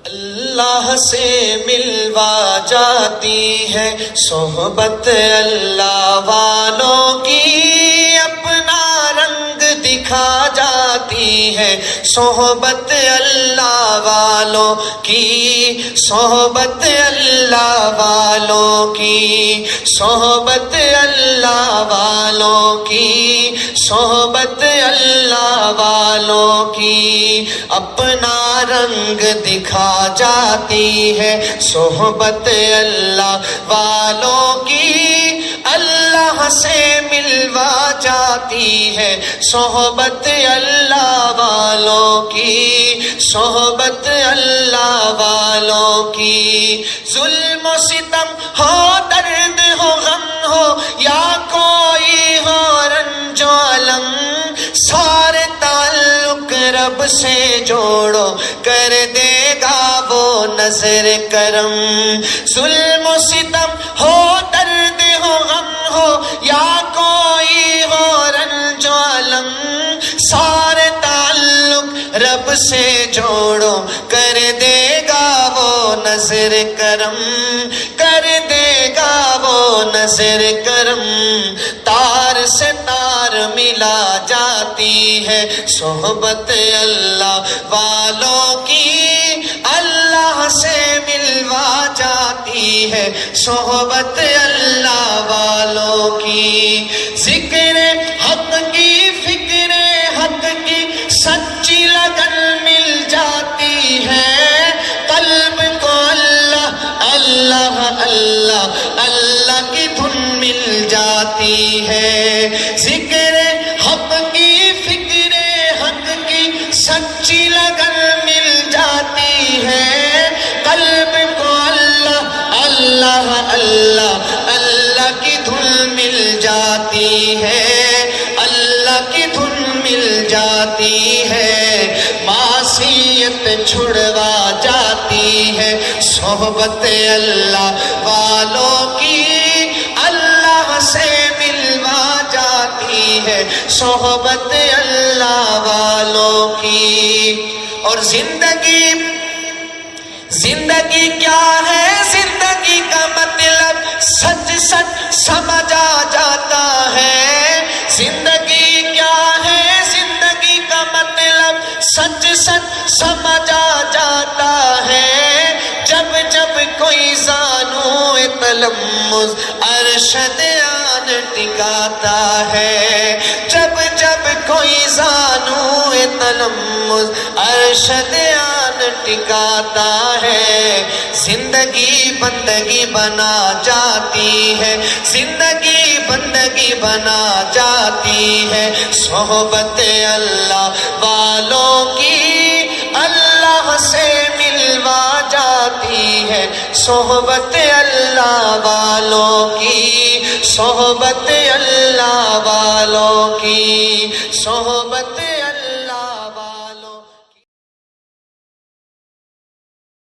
اللہ سے ملوا جاتی ہے صحبت اللہ والوں کی، اپنا رنگ دکھا جاتی ہے صحبت اللہ والوں کی، صحبت اللہ والوں کی، صحبت اللہ والوں کی، صحبت اللہ والوں کی، اپنا رنگ دکھا جاتی ہے صحبت اللہ والوں کی، اللہ سے ملوا جاتی ہے صحبت اللہ والوں کی، صحبت اللہ والوں کی، ظلم و ستم ہو، درد ہو، غم ہو، یا کوئی ہو رنج و الم، سارے تعلق رب سے جوڑو، کر دے گا وہ نظر کرم، ظلم و ستم ہو، درد ہو، غم ہو، یا کوئی ہو رنج و الم، سارے تعلق رب سے جوڑو، کر دے گا وہ نظر کرم، کر دے گا وہ نظر کرم، تار سے تار ملا جاتی ہے صحبت اللہ والوں کی، اللہ سے ملوا جاتی ہے صحبت اللہ والوں کی، ذکر حق کی، فکر حق کی سچی لگن مل جاتی ہے، قلب کو اللہ اللہ اللہ اللہ کی دھن مل جاتی ہے، ذکر حق کی، فکر حق کی سچی لگن مل جاتی ہے، قلب کو اللہ اللہ اللہ اللہ کی دھن مل جاتی ہے، اللہ کی دھن مل جاتی ہے، معصیت چھڑوا جاتی ہے صحبت اللہ والوں کی، اللہ سے ملوا جاتی ہے صحبت اللہ والوں کی، اور زندگی کیا ہے، زندگی کا مطلب سچ سچ سمجھ آ جاتا ہے، زندگی کیا ہے، زندگی کا مطلب سچ سچ سمجھ آ جاتا ہے، جب جب کوئی زانو تلمذ ارشد آن ٹکاتا ہے، جب جب کوئی زانو تلمذ ارشد آن ٹکاتا ہے، زندگی بندگی بنا جاتی ہے، زندگی بندگی بنا جاتی ہے صحبت اللہ والوں کی، اللہ سے ملوا جاتی ہے صحبت اللہ والوں کی، صحبت اللہ والوں کی، صحبت